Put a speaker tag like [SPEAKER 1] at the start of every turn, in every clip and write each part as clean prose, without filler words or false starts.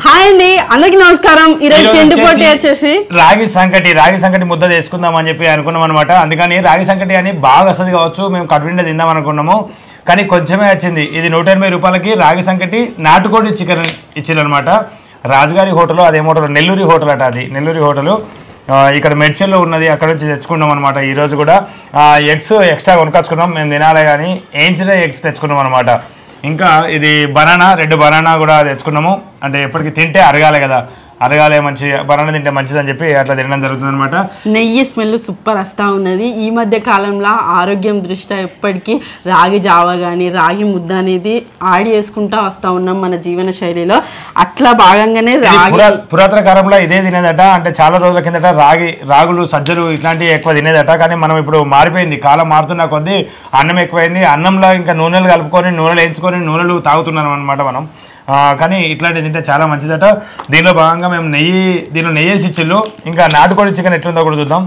[SPEAKER 1] Hi అండి, అందరికి నమస్కారం. ఈరోజు తిండి పోటీ వచ్చేసి
[SPEAKER 2] రాగి సంకటి ముద్ద చేసుకుందాం అని చెప్పి అనుకున్నాం అనమాట. అందుకని రాగి సంకటి అని బాగా వస్తుంది కావచ్చు, మేము కడుపునిండా తిందాం అనుకున్నాము, కానీ కొంచెమే వచ్చింది. ఇది 180 రూపాయలకి రాగి సంకటి నాటుకోడి చికెన్ ఇచ్చిరనమాట. రాజుగారి హోటల్, అదే హోటల్ నెల్లూరి హోటల్ అట, అది నెల్లూరి హోటల్ ఇక్కడ మెడ్చల్లో ఉన్నది. అక్కడ నుంచి తెచ్చుకున్నాం అనమాట. ఈరోజు కూడా ఎగ్స్ ఎక్స్ట్రా కొనుకొచ్చుకున్నాం, మేము తినాలి కానీ ఏంచిన ఎగ్స్ తెచ్చుకున్నాం అనమాట. ఇంకా ఇది బనానా, 2 బనానా కూడా తెచ్చుకున్నాము. అంటే ఎప్పటికీ తింటే అరగాలి కదా, అరగాలే, మంచి బనానా తింటే మంచిదని చెప్పి అట్లా తినడం జరుగుతుంది అనమాట.
[SPEAKER 1] నెయ్యి స్మెల్ సూపర్ వస్తూ ఉన్నది. ఈ మధ్య కాలంలో ఆరోగ్యం దృష్ట్యా ఎప్పటికీ రాగి జావ కానీ రాగి ముద్ద అనేది యాడ్ చేసుకుంటూ వస్తూ ఉన్నాం మన జీవన శైలిలో. అట్లా భాగంగానే
[SPEAKER 2] పురాతన కాలంలో ఇదే తినేదట. అంటే చాలా రోజుల కిందట రాగులు సజ్జలు ఇట్లాంటివి ఎక్కువ తినేదట. కానీ మనం ఇప్పుడు మారిపోయింది, కాలం మారుతున్న కొద్దీ అన్నం ఎక్కువైంది. అన్నంలో ఇంకా నూనెలు కలుపుకొని నూనెలు వేయించుకొని నూనెలు తాగుతున్నాం అనమాట మనం. కానీ ఇట్లాంటివి తింటే చాలా మంచిదట. దీనిలో భాగంగా మేము దీనిలో నెయ్యి వేసి ఇచ్చిళ్ళు. ఇంకా నాటుకోడి చికెన్ ఎట్లుందో కూడా చూద్దాం.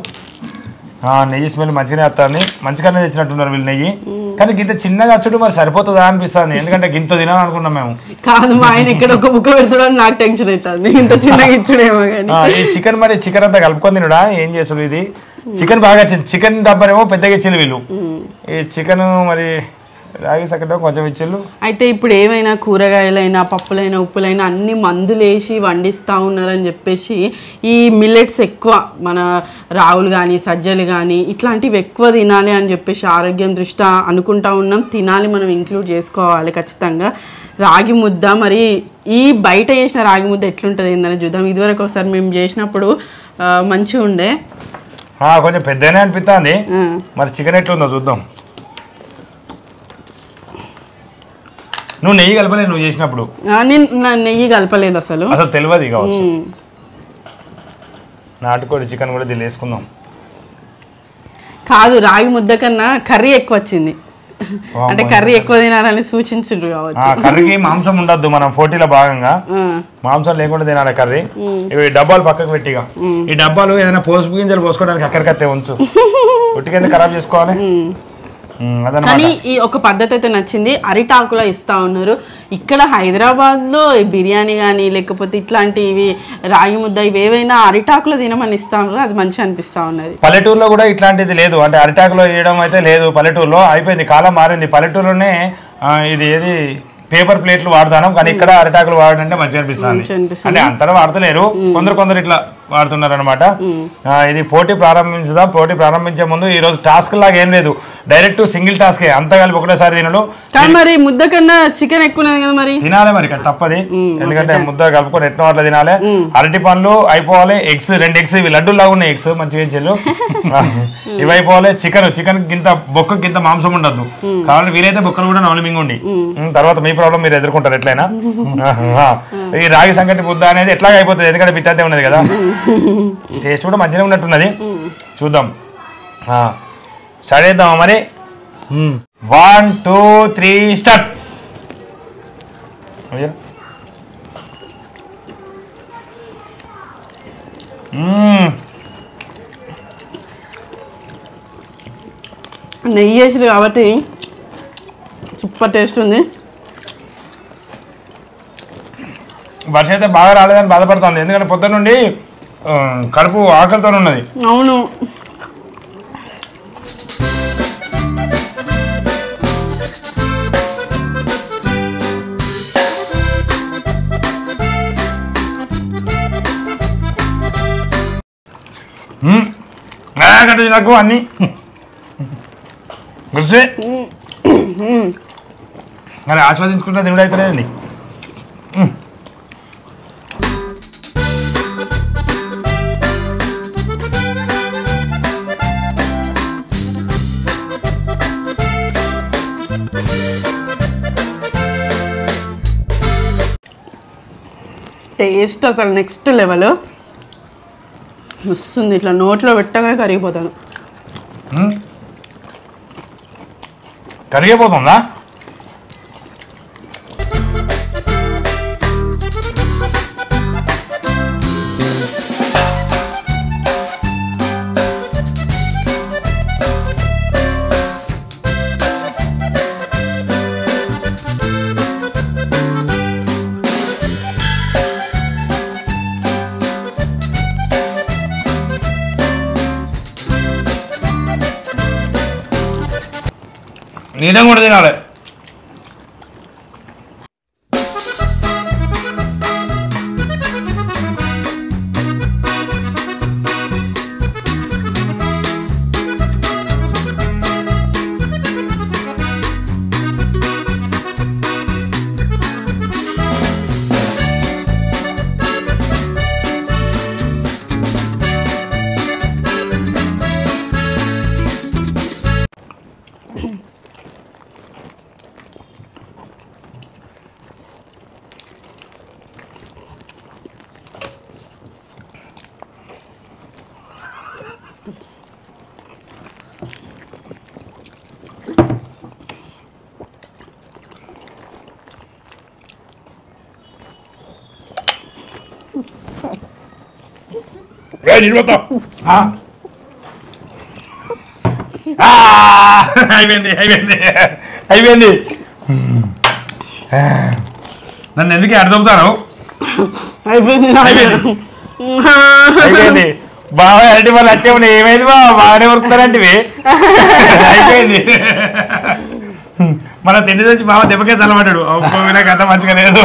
[SPEAKER 2] నెయ్యి స్మెల్ మంచిగానే వస్తుంది, మంచిగానే తెచ్చినట్టున్నారు వీళ్ళు నెయ్యి. కానీ గింత చిన్నగా వచ్చుడు మరి సరిపోతుందా అనిపిస్తుంది, ఎందుకంటే గింత తినాలనుకున్నాం మేము.
[SPEAKER 1] కాదు, మా ఆయన ఇక్కడ ఒక ముక్క పెడతాడని నాకు టెన్షన్ అవుతుంది, ఇంత చిన్నగా ఇచ్చుడేమో. కానీ
[SPEAKER 2] ఈ చికెన్ అంతా కలుపుకొని తినడా ఏం చేస్తారు? ఇది చికెన్ బాగా వచ్చింది. చికెన్ డబ్బానేమో పెద్దగా ఇచ్చిళ్ళు వీళ్ళు. ఈ చికెన్ మరి రాగి సంకటి కొంచెం ఇచ్చిళ్ళు. అయితే
[SPEAKER 1] ఇప్పుడు ఏమైనా కూరగాయలైనా పప్పులైనా ఉప్పులైనా అన్ని మందులు వేసి వండిస్తూ ఉన్నారని చెప్పేసి ఈ మిల్లెట్స్ ఎక్కువ, మన రాగులు కానీ సజ్జలు కానీ ఇట్లాంటివి ఎక్కువ తినాలి అని చెప్పేసి ఆరోగ్యం దృష్ట్యా అనుకుంటా ఉన్నాం. తినాలి, మనం ఇంక్లూడ్ చేసుకోవాలి ఖచ్చితంగా. రాగి ముద్ద మరి ఈ బయట చేసిన రాగి ముద్ద ఎట్లుంటుంది ఏందని చూద్దాం. ఇదివరకు ఒకసారి మేము చేసినప్పుడు మంచిగా ఉండే,
[SPEAKER 2] కొంచెం పెద్దనే అనిపిస్తుంది. మరి చికెన్ ఎట్లుందో చూద్దాం. నువ్వు నెయ్యి కలపలేదు నువ్వు చేసినప్పుడు?
[SPEAKER 1] నెయ్యి కలపలేదు అసలు
[SPEAKER 2] తెలియదు కావచ్చు. నాటుకోడి చికెన్ కూడా దీన్ని వేసుకుందాం.
[SPEAKER 1] కాదు, రాగి ముద్ద కన్నా కర్రీ ఎక్కువ వచ్చింది. అంటే కర్రీ ఎక్కువ తినాలని సూచించారు కావచ్చు.
[SPEAKER 2] కర్రీకి మాంసం ఉండద్దు, మనం పోటీలో భాగంగా మాంసం లేకుండా తినాలి కర్రీ. ఇవి డబ్బాలు పక్కకు పెట్టిగా, ఈ డబ్బాలు ఏదైనా పోసుపు గింజలు పోసుకోవడానికి అక్కడికత్తే ఉంచు, ఉట్టికింద ఖరాబ్ చేసుకోవాలి.
[SPEAKER 1] కానీ ఈ ఒక పద్ధతి అయితే నచ్చింది, అరిటాకులో ఇస్తా ఉన్నారు. ఇక్కడ హైదరాబాద్ లో బిర్యానీ కానీ లేకపోతే ఇట్లాంటివి రాగి ముద్ద ఇవేవైనా అరిటాకులో తినమని ఇస్తా ఉన్నారు, అది మంచిగా అనిపిస్తా ఉన్నది.
[SPEAKER 2] పల్లెటూరులో కూడా ఇట్లాంటిది లేదు, అంటే అరిటాకులో వేయడం అయితే లేదు పల్లెటూరులో. అయిపోయింది, కాలం మారింది. పల్లెటూరులోనే ఇది ఏది పేపర్ ప్లేట్లు వాడతాను, కానీ ఇక్కడ అరిటాకులు వాడడం అంటే మంచిగా అనిపిస్తుంది. అంటే అంతలో వాడతలేరు, కొందరు ఇట్లా వాడుతున్నారు అనమాట. ఇది పోటీ ప్రారంభించుదాం. పోటీ ప్రారంభించే ముందు ఈ రోజు టాస్క్ లాగా ఏం లేదు, డైరెక్ట్ సింగిల్ టాస్క్, అంతా కలిపి ఒకటేసారి తినడు.
[SPEAKER 1] మరి ముద్ద కన్నా చికెన్ ఎక్కువ మరి తినాలి,
[SPEAKER 2] మరి తప్పది. ఎందుకంటే ముద్ద కలుపుకొని ఎట్నో అట్లా తినాలి. అరటి పండ్లు అయిపోవాలి, ఎగ్స్ 2 ఎగ్స్, ఇవి లడ్డు లాగా ఉన్నాయి ఎగ్స్, మంచిగా చెల్లు ఇవి అయిపోవాలి. చికెన్ గింత బొక్క గింత మాంసం ఉండద్దు, కావాలంటే వీలైతే బొక్కలు కూడా నవలిమింగుండి. తర్వాత మీ ప్రాబ్లం మీరు ఎదుర్కొంటారు ఎట్లయినా. ఈ రాగి సంకటి ముద్ద అనేది ఎట్లాగ అయిపోతుంది, ఎందుకంటే పిత్తే ఉన్నది కదా. టేస్ట్ కూడా మంచిగా ఉన్నట్టున్నది, చూద్దాం. స్టార్ట్ చేద్దామా మరి? 1 2 3 స్టార్ట్.
[SPEAKER 1] నెయ్యి వేసారు కాబట్టి సూపర్ టేస్ట్ ఉంది.
[SPEAKER 2] వర్షం అయితే బాగా రాలేదని బాధపడుతుంది, ఎందుకంటే పొద్దున్న నుండి కడుపు ఆకలితో ఉన్నది.
[SPEAKER 1] అవును,
[SPEAKER 2] నాకు అన్ని మరి ఆస్వాదించుకుంటే తినడం అవుతలేదండి.
[SPEAKER 1] టేస్ట్ అసలు నెక్స్ట్ లెవెల్ వస్తుంది, ఇట్లా నోట్లో పెట్టగానే కరిగిపోతాను.
[SPEAKER 2] కరిగిపోతుందా? నీలం కూడా తినాలి. అయిపోయింది అయిపోయింది అయిపోయింది. నన్ను ఎందుకు అర్థవుతాను? అయిపోయింది అయిపోయింది. బాగా అంటే వాళ్ళు అంటే ఏమైంది బాగానే ఉరుకుతారంటివి. అయిపోయింది. మన తిండి తెచ్చి బాగా దెబ్బకే చల్లబడ్డాడు. నాకు అంత మంచిగా లేదు.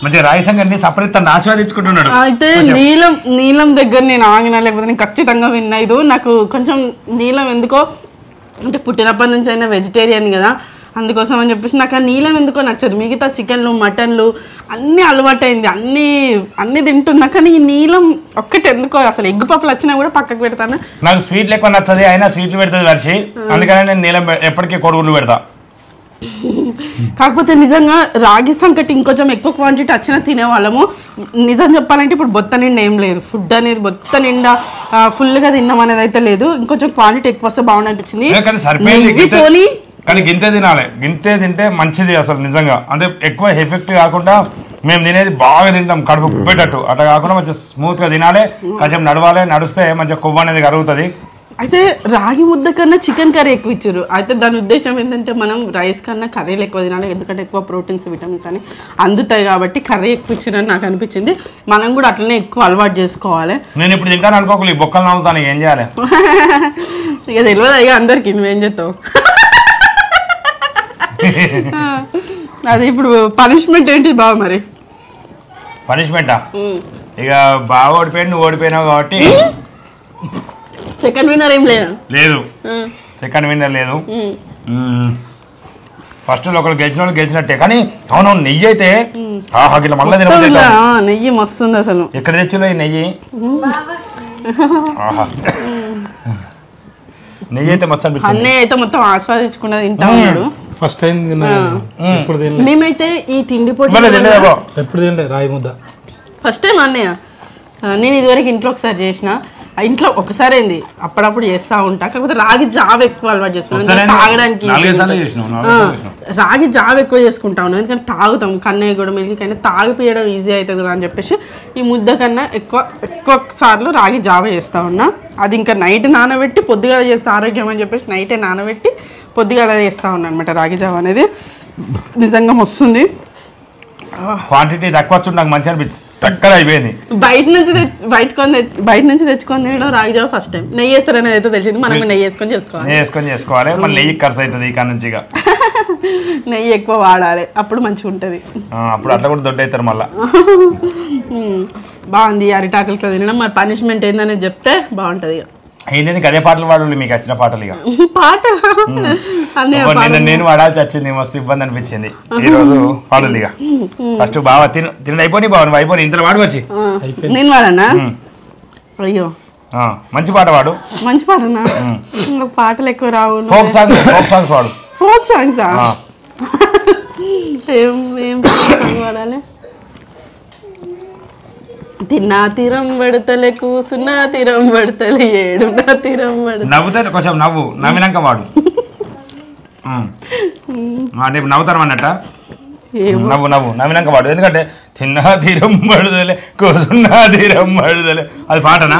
[SPEAKER 2] మంచిగా రాయి సంగతి సపరేట్ ఆశీర్వాదించుకుంటున్నాడు.
[SPEAKER 1] అయితే నీలం దగ్గర నేను ఆగినా, లేకపోతే నేను ఖచ్చితంగా విన్నా. ఇది నాకు కొంచెం నీలం ఎందుకో అంటే పుట్టినప్పటి నుంచి అయినా వెజిటేరియన్ కదా, అందుకోసం అని చెప్పేసి నాకు ఆ నీలం ఎందుకో నచ్చదు. మిగతా చికెన్లు మటన్లు అన్నీ అలవాటైంది, అన్నీ తింటున్నా, కానీ ఈ నీలం ఒక్కటి ఎందుకో అసలు ఎగ్గు పప్పులు వచ్చినా కూడా పక్కకు పెడతాను.
[SPEAKER 2] నాకు స్వీట్లు ఎక్కువ నచ్చదు, అయినా స్వీట్లు పెడుతుంది వర్షి, అందుకని నేను నీలం ఎప్పటికీ కొడుగులు పెడతా.
[SPEAKER 1] కాకపోతే నిజంగా రాగి సంకటి ఇంకొంచెం ఎక్కువ క్వాంటిటీ వచ్చినా తినేవాళ్ళము. నిజం చెప్పాలంటే ఇప్పుడు బొత్త నిండా ఏం లేదు, ఫుడ్ అనేది బొత్త నిండా ఫుల్గా తిన్నాం అనేది అయితే లేదు. ఇంకొంచెం క్వాంటిటీ ఎక్కువ వస్తే బాగుంది అనిపించింది.
[SPEAKER 2] కానీ గింతే తినాలి, గింతే తింటే మంచిది అసలు నిజంగా. అంటే ఎక్కువ ఎఫెక్ట్ కాకుండా మేము తినేది బాగా తింటాం కడుపు పెట్టట్టు, అట్లా కాకుండా మంచిగా స్మూత్గా తినాలి, కొంచెం నడవాలి, నడిస్తే మంచిగా కొవ్వు అనేది కరుగుతుంది.
[SPEAKER 1] అయితే రాగి ముద్ద కన్నా చికెన్ కర్రీ ఎక్కువ ఇచ్చారు. అయితే దాని ఉద్దేశం ఏంటంటే మనం రైస్ కన్నా కర్రీలు ఎక్కువ తినాలి, ఎందుకంటే ఎక్కువ ప్రోటీన్స్ విటమిన్స్ అని అందుతాయి కాబట్టి కర్రీ ఎక్కువ ఇచ్చారని నాకు అనిపించింది. మనం కూడా అట్లనే ఎక్కువ అలవాటు చేసుకోవాలి.
[SPEAKER 2] నేను ఇప్పుడు తింటాను అనుకోకూడదు, బొక్కలు నవ్వుతాను, ఏం చేయాలి
[SPEAKER 1] ఇక తెలియదు ఇక అందరికి నువ్వేం చేస్తావు. అది ఇప్పుడు పనిష్మెంట్ ఏంటి బావ? మరి
[SPEAKER 2] పనిష్మెంటా? ఇక బాగా ఓడిపోయాడు, నువ్వు ఓడిపోయినావు కాబట్టి
[SPEAKER 1] సెకండ్ విన్నర్ ఏం లేదు.
[SPEAKER 2] సెకండ్ విన్నర్ లేదు. ఫస్ట్ ఒకరు గెలిచిన వాళ్ళు గెలిచినట్టే. కానీ అవునవును, నెయ్యి అయితే మళ్ళీ
[SPEAKER 1] నెయ్యి మస్తుంది అసలు.
[SPEAKER 2] ఎక్కడ తెచ్చిలో ఈ నెయ్యి? నెయ్యి అయితే మస్తు అనిపించింది.
[SPEAKER 1] అన్నయ్య అయితే మొత్తం ఆస్వాదించుకున్నది తింటా ఉన్నాడు.
[SPEAKER 3] ఫస్ట్ టైం
[SPEAKER 1] మేమైతే ఈ తిండి పొడి
[SPEAKER 3] ఎప్పుడు తినలే రాయి ముద్ద,
[SPEAKER 1] ఫస్ట్ టైం అన్నయ్య. నేను ఇదివరకు ఇంట్లో ఒకసారి చేసిన, ఇంట్లో ఒకసారి ఏంది అప్పుడప్పుడు చేస్తూ ఉంటా. కాకపోతే రాగి జావ ఎక్కువ అలవాటు చేసుకున్నాను తాగడానికి. రాగి జావ ఎక్కువ చేసుకుంటా ఉన్నాను, ఎందుకంటే తాగుతాం కన్నయ్య కూడా మిల్లికైనా తాగిపోయడం ఈజీ అవుతుంది కదా అని చెప్పేసి ఈ ముద్ద కన్నా ఎక్కువ సార్లు రాగి జావ చేస్తూ ఉన్నా. అది ఇంకా నైట్ నానబెట్టి పొద్దుగాల చేస్తే ఆరోగ్యం అని చెప్పేసి నైటే నానబెట్టి పొద్దుగాల చేస్తూ ఉన్నా అనమాట. రాగి జావ అనేది నిజంగా వస్తుంది.
[SPEAKER 2] క్వాంటిటీ తక్కువ వచ్చి నాకు మంచి అనిపించింది, తక్కువ అయిపోయింది.
[SPEAKER 1] బయట నుంచి తెచ్చుకొని తినడం రాగి జావ ఫస్ట్ టైం. నెయ్యి వేస్తారనేది అయితే తెలిసింది, మనం నెయ్యి వేసుకొని చేసుకోవాలి.
[SPEAKER 2] మళ్ళీ నెయ్యి ఖర్చు అవుతుంది ఇక్కడ నుంచి.
[SPEAKER 1] నెయ్యి ఎక్కువ వాడాలి, అప్పుడు మంచిగా ఉంటుంది.
[SPEAKER 2] అప్పుడు అట్లా కూడా దొడ్డు అవుతారు మళ్ళీ.
[SPEAKER 1] బాగుంది అరిటాకులతో తినడం. మరి పనిష్మెంట్ ఏందనేది చెప్తే బాగుంటుంది.
[SPEAKER 2] ఏంటి అదే పాటలు పాడాలి, మీకు వచ్చిన పాటలు ఇక
[SPEAKER 1] పాట
[SPEAKER 2] నేను వాడాల్సి వచ్చింది, మస్తు ఇబ్బంది అనిపించింది ఈ రోజు పాటలు. ఇక ఫస్ట్ బాగా తినడం అయిపోయి బాగుంది, అయిపోయి ఇంతలో వాడు వచ్చి
[SPEAKER 1] నేను వాడనా? అయ్యో
[SPEAKER 2] మంచి పాట వాడు.
[SPEAKER 1] మంచి పాటనా? పాటలు ఎక్కువ రావు.
[SPEAKER 2] ఫోక్ సాంగ్స్ వాడు.
[SPEAKER 1] ఫోక్ సాంగ్సా? ఏం సాంగ్ వాడాలి? తిన్నా తీరం పడతలే, కూసున్నా తీరం పడతలే, ఏడున్నా తీరం పడతలే.
[SPEAKER 2] నవ్వుతారు కొంచెం, నవ్వినాక వాడు అంటే నవ్వుతారు అన్నట్ట. నవ్వినాక వాడు, ఎందుకంటే తిన్నా తీరం పడుదలే, కూసున్నా తీరం పడుదలే, అది పాటనా?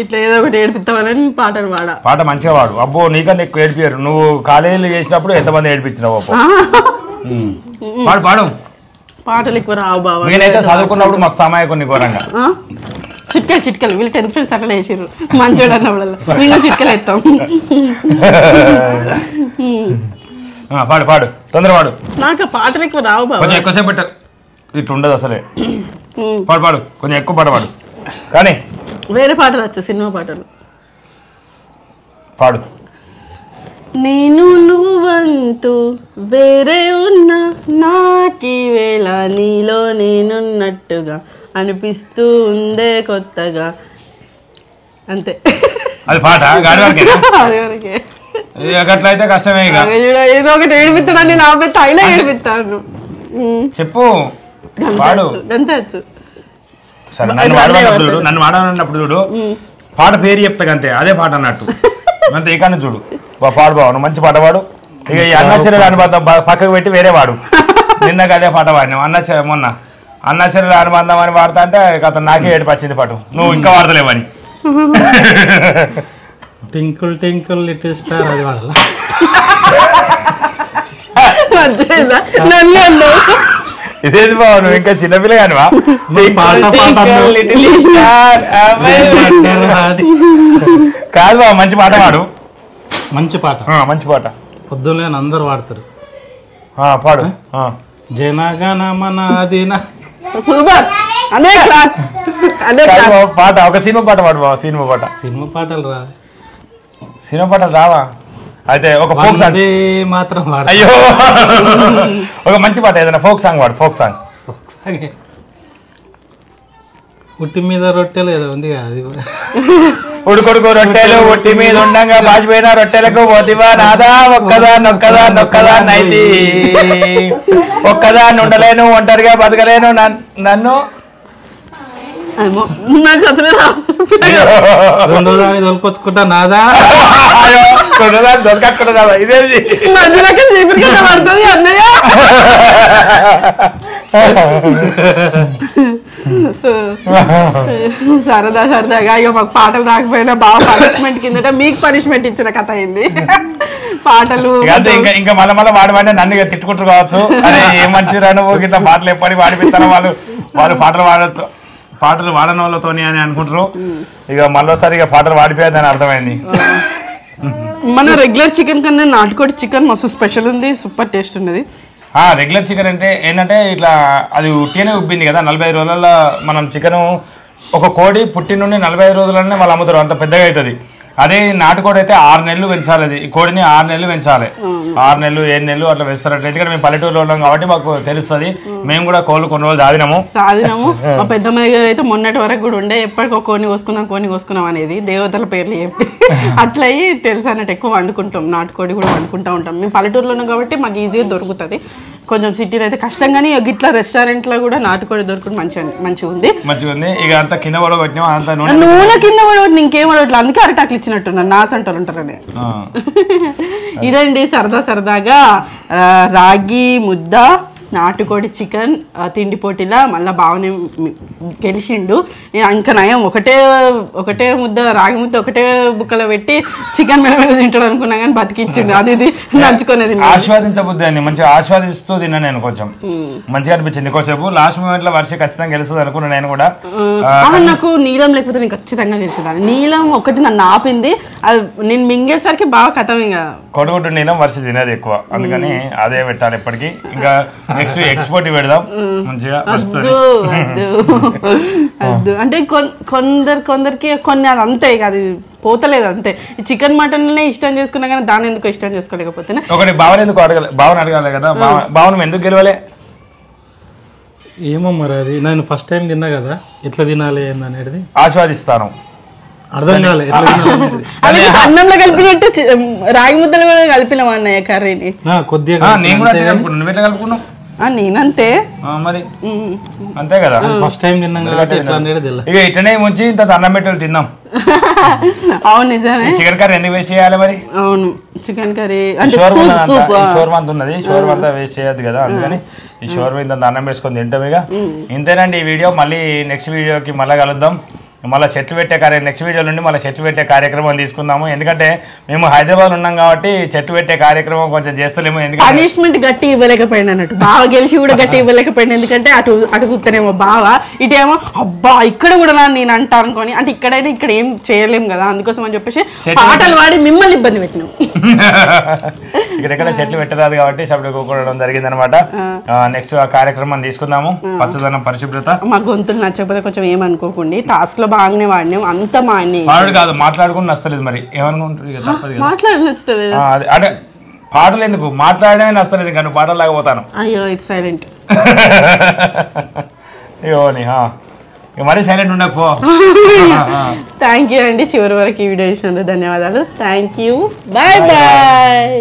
[SPEAKER 1] ఇట్లా ఏదో ఒకటి ఏడిపిస్తామని పాటలు వాడా.
[SPEAKER 2] పాట మంచిగా వాడు. అబ్బో నీకన్నా ఎక్కువ ఏడిపారు. నువ్వు కాలేజీలో చేసినప్పుడు ఎంతమంది ఏడిపించినావు? పాడు
[SPEAKER 1] పాటలు ఎక్కువ రావు బాబా.
[SPEAKER 2] నేనైతే చదువుకున్నప్పుడు మస్తు అమ్మాయి కొన్ని ఘోరంగా
[SPEAKER 1] చిట్కలు వీళ్ళు 10th ఫ్రెండ్స్ అట్లా వేసారు మంచోడు అన్నప్పుడల్లా మేము చిట్కలు వేస్తాం.
[SPEAKER 2] పాడు తొందర పాడు.
[SPEAKER 1] నాకు ఆ పాటలు ఎక్కువ రావు బాబా.
[SPEAKER 2] కొంచెం ఎక్కువసేపు పెట్ట ఇట్లా ఉండదు అసలే. పాడు కొంచెం ఎక్కువ పాడు కానీ
[SPEAKER 1] వేరే పాటలు వచ్చు, సినిమా పాటలు
[SPEAKER 2] పాడు.
[SPEAKER 1] నేను నువ్వంటూ వేరే ఉన్నా నాకి వేళ నీలో నేనున్నట్టుగా అనిపిస్తూ ఉందే కొత్తగా. అంతే.
[SPEAKER 2] అది పాట గాడి
[SPEAKER 1] వరకే.
[SPEAKER 2] అట్లా అయితే కష్టమే.
[SPEAKER 1] ఏదో ఒకటి ఏడిపిస్తాను నేను ఆపేస్తా అయినా ఏడిపిస్తాను.
[SPEAKER 2] చెప్పు పాడు.
[SPEAKER 1] అంతే వచ్చు.
[SPEAKER 2] సరే నన్ను వాడమన్నప్పుడు చూడు పాట పేరు చెప్తా అంతే అదే పాట అన్నట్టు అంతే. ఏకాన్ని చూడు పాడు బావు మంచి పాట పాడు. ఇక ఈ అన్నాచర్యల అనుబంధం పక్కకు పెట్టి వేరే వాడు. నిన్నకు అదే పాట పాడినాం మొన్న అన్నాచర్యల అనుబంధం అని వాడతా అంటే అతను నాకే ఏడుపు వచ్చింది పాటు. నువ్వు ఇంకా వాడతలేవని.
[SPEAKER 3] టింకుల్ టింకుల్ లిటిల్ స్టార్ అది వాడాల.
[SPEAKER 2] ఇదేది బావు నువ్వు ఇంకా చిన్నపిల్ల కానివా? కాదు బాబు మంచి పాట పాడు.
[SPEAKER 3] మంచి పాట పొద్దున్నే అందరు వాడతారు.
[SPEAKER 2] పాడు.
[SPEAKER 3] జనగణమనాదిన
[SPEAKER 1] సూపర్ అనే క్లాస్
[SPEAKER 2] పాట ఒక సినిమా పాట పాడు బాబు.
[SPEAKER 3] సినిమా పాటలు రా.
[SPEAKER 2] సినిమా పాటలు రావా? అయితే ఒక ఫోక్ సాంగ్
[SPEAKER 3] మాత్రం వాడు.
[SPEAKER 2] అయ్యో ఒక మంచి పాట ఏదైనా ఫోక్ సాంగ్ వాడు. ఫోక్ సాంగ్
[SPEAKER 3] ఉట్టి మీద రొట్టెలు ఏదో ఉంది అది.
[SPEAKER 2] ఉడుకొడుకు రొట్టెలు ఉట్టి మీద ఉండంగా బాజిపోయిన రొట్టెలకు పోతివా నాదా ఒక్కదాన్నైతి ఒక్కదాన్ని ఉండలేను ఒంటరిగా బతకలేను నన్ను
[SPEAKER 3] రెండో దాన్ని దొరికొచ్చుకుంటా నాదా
[SPEAKER 2] దొరకచ్చుకుంటా ఇదేది
[SPEAKER 1] అన్నయ్య. సరదాగా ఇక మాకు పాటలు రాకపోయినా బాగా పనిష్మెంట్ కిందట మీకు పనిష్మెంట్ ఇచ్చిన కథ అయింది. పాటలు
[SPEAKER 2] ఇంకా మళ్ళీ వాడమని నన్ను తిట్టుకుంటారు కావచ్చు. అదే ఏ మంచి రాను ఇట్లా పాటలు ఎప్పటి వాడిపిస్తారో వాళ్ళు పాటలు వాడని వాళ్ళతోని అని అనుకుంటారు. ఇక మళ్ళీసారి ఇక పాటలు వాడిపోయేదని అర్థమైంది.
[SPEAKER 1] మన రెగ్యులర్ చికెన్ కన్నా నాటుకోడి చికెన్ మస్తు స్పెషల్ ఉంది, సూపర్ టేస్ట్ ఉన్నది.
[SPEAKER 2] రెగ్యులర్ చికెన్ అంటే ఏంటంటే ఇట్లా అది ఉట్టినే ఉబ్బింది కదా. 45 రోజులలో మనం చికెన్ ఒక కోడి పుట్టిన నుండి 45 రోజులనే వాళ్ళు అమ్ముతారు, అంత పెద్దగా అవుతుంది. అదే నాటుకోడి అయితే 6 నెలలు పెంచాలి. అది ఈ కోడిని 6 నెలలు పెంచాలి. 6 నెలలు 7 నెలలు అట్లా పెంచుతారు. ఎందుకంటే మేము పల్లెటూరులో ఉన్నాం కాబట్టి మాకు తెలుస్తుంది. మేము కూడా కోళ్ళు కొన్ని రోజులు సాధినాము. మా
[SPEAKER 1] పెద్దమ్మాయి గారు అయితే మొన్నటి వరకు కూడా ఉండే ఎప్పటికో కోని కోసుకున్నాం అనేది దేవతల పేర్లు చెప్పి అట్లా అయ్యి తెలుసు అన్నట్టు ఎక్కువ వండుకుంటాం. నాటుకోడి కూడా వండుకుంటూ ఉంటాం. మేము పల్లెటూరులో ఉన్నాం కాబట్టి మాకు ఈజీగా దొరుకుతుంది. కొంచెం సిటీలో అయితే కష్టం, కానీ గిట్లా రెస్టారెంట్లో కూడా నాటుకోడి దొరుకుతుంది. మంచిగా ఉంది.
[SPEAKER 2] ఇక అంతా కింద పడగొట్టినా అంత
[SPEAKER 1] నూనె కింద పడగొట్టి ఇంకేం పడగొట్లేదు. అందుకే అరటాకులు ఇచ్చినట్టున్నారు, నా సంటలు ఉంటారని. ఇదండి సరదాగా రాగి ముద్ద నాటుకోడి చికెన్ తిండి పోటీలా మళ్ళీ బాగానే గెలిచిండు. నేను ఇంకా నయం ఒకటే ముద్ద రాగి ముద్ద ఒకటే బుక్కలో పెట్టి చికెన్ మీద తింటాడు అనుకున్నా కానీ బతికిచ్చిండు. అది నంచుకునేది
[SPEAKER 2] ఆస్వాదించబుద్ది అండి. మంచిగా ఆస్వాదిస్తూ తిన్నా నేను. కొంచెం మంచిగా అనిపించింది. కొంచెంసేపు లాస్ట్ మూమెంట్ లో వర్ష ఖచ్చితంగా గెలుస్తుంది అనుకున్నా నేను కూడా.
[SPEAKER 1] నాకు నీలం లేకపోతే నేను ఖచ్చితంగా గెలిచేదాన్ని. నీలం ఒకటి నన్ను ఆపింది. అది నేను మింగేసరికి బాగా కథం. ఇంకా
[SPEAKER 2] కొడుగుడ్డు నీలం వర్ష తినేది ఎక్కువ, అందుకని అదే పెట్టాలి ఎప్పటికీ. ఇంకా నెక్స్ట్ ఎక్స్పోర్ట్ పెడదాం మంచిగా.
[SPEAKER 1] అంటే కొందరికి కొన్ని అది అంతే, అది పోతలేదు అంతే. ఈ చికెన్ మటన్నే ఇష్టం చేసుకున్నా కానీ దాన్ని ఎందుకు ఇష్టం చేసుకోలేకపోతే
[SPEAKER 2] ఒకటి భావన అడగాలి కదా. భావన ఎందుకు గెలవలే
[SPEAKER 3] ఏమో మరి. అది నేను ఫస్ట్ టైం తిన్నా కదా, ఎట్లా తినాలి అనేది ఆస్వాదిస్తాను.
[SPEAKER 2] అర్థం కాలే.
[SPEAKER 1] అన్నంలో కలిపినట్టు రాగి ముద్దలు కూడా కలిపినాం అన్నయ్య కర్రీని
[SPEAKER 3] కొద్దిగా.
[SPEAKER 1] నేనంతే
[SPEAKER 2] మరి అంతే కదా.
[SPEAKER 3] ఫస్ట్ టైం తిన్నాం కాబట్టి
[SPEAKER 2] ఇక ఇట్లనే ముంచి ఇంత అన్నం పెట్టాలి తిన్నాం.
[SPEAKER 1] అవును నిజమే.
[SPEAKER 2] చికెన్ కర్రీ ఎన్ని వేస్ట్ చేయాలి మరి?
[SPEAKER 1] అవును చికెన్ కర్రీ
[SPEAKER 2] షోర్మా ఉన్నది, షోర్మా అంతా వేస్ట్ చేయద్దు కదా. అందుకని ఈ షోర్మా ఇంత అన్నం వేసుకొని తింటాం. ఇక ఇంతేనండి ఈ వీడియో. మళ్ళీ నెక్స్ట్ వీడియోకి మళ్ళీ కలుద్దాం. మళ్ళీ చెట్లు పెట్టే నెక్స్ట్ వీడియో నుండి మళ్ళీ చెట్లు పెట్టే కార్యక్రమం తీసుకుందాము. ఎందుకంటే మేము హైదరాబాద్ ఉన్నాం కాబట్టి చెట్లు పెట్టే కార్యక్రమం కొంచెం చేస్తలేము. ఎందుకంటే
[SPEAKER 1] పనిష్మెంట్ గట్టి ఇవ్వలేకపోయింది అన్నట్టు, బావ గెలిచి కూడా గట్టి ఇవ్వలేకపోయింది. ఎందుకంటే అటు చూస్తేనేమో బావ, ఇటేమో అబ్బా ఇక్కడ కూడా నేను అంటా అనుకోని, అంటే ఇక్కడైనా ఇక్కడ ఏం చేయలేము కదా, అందుకోసం అని చెప్పేసి పాటలు పాడి మిమ్మల్ని ఇబ్బంది పెట్టినాం.
[SPEAKER 2] ఇక్కడెక్కడ చెట్లు పెట్టరాదు కాబట్టి సభ్యులు కూడడం జరిగింది అనమాట. నెక్స్ట్ ఆ కార్యక్రమం తీసుకుందాము. పచ్చదనం, పరిశుభ్రత.
[SPEAKER 1] మా గొంతులు నచ్చకపోతే కొంచెం ఏమనుకోకండి, టాస్క్ లో బాగానే వాడినాం, అంత మాని
[SPEAKER 2] కాదు మాట్లాడుకుని నచ్చలేదు. మరి ఏమనుకుంటారు,
[SPEAKER 1] మాట్లాడి నచ్చుతుంది
[SPEAKER 2] అంటే పాటలు ఎందుకు మాట్లాడమే నచ్చలేదు, ఇంకా నువ్వు పాటలు లాగపోతాను.
[SPEAKER 1] అయ్యో ఇది సైలెంట్.
[SPEAKER 2] అయ్యోని మరీ సైలెంట్ ఉండకపో.
[SPEAKER 1] థ్యాంక్ యూ అండి, చివరి వరకు ఈ వీడియో చూసినందుకు ధన్యవాదాలు. Thank you, bye bye.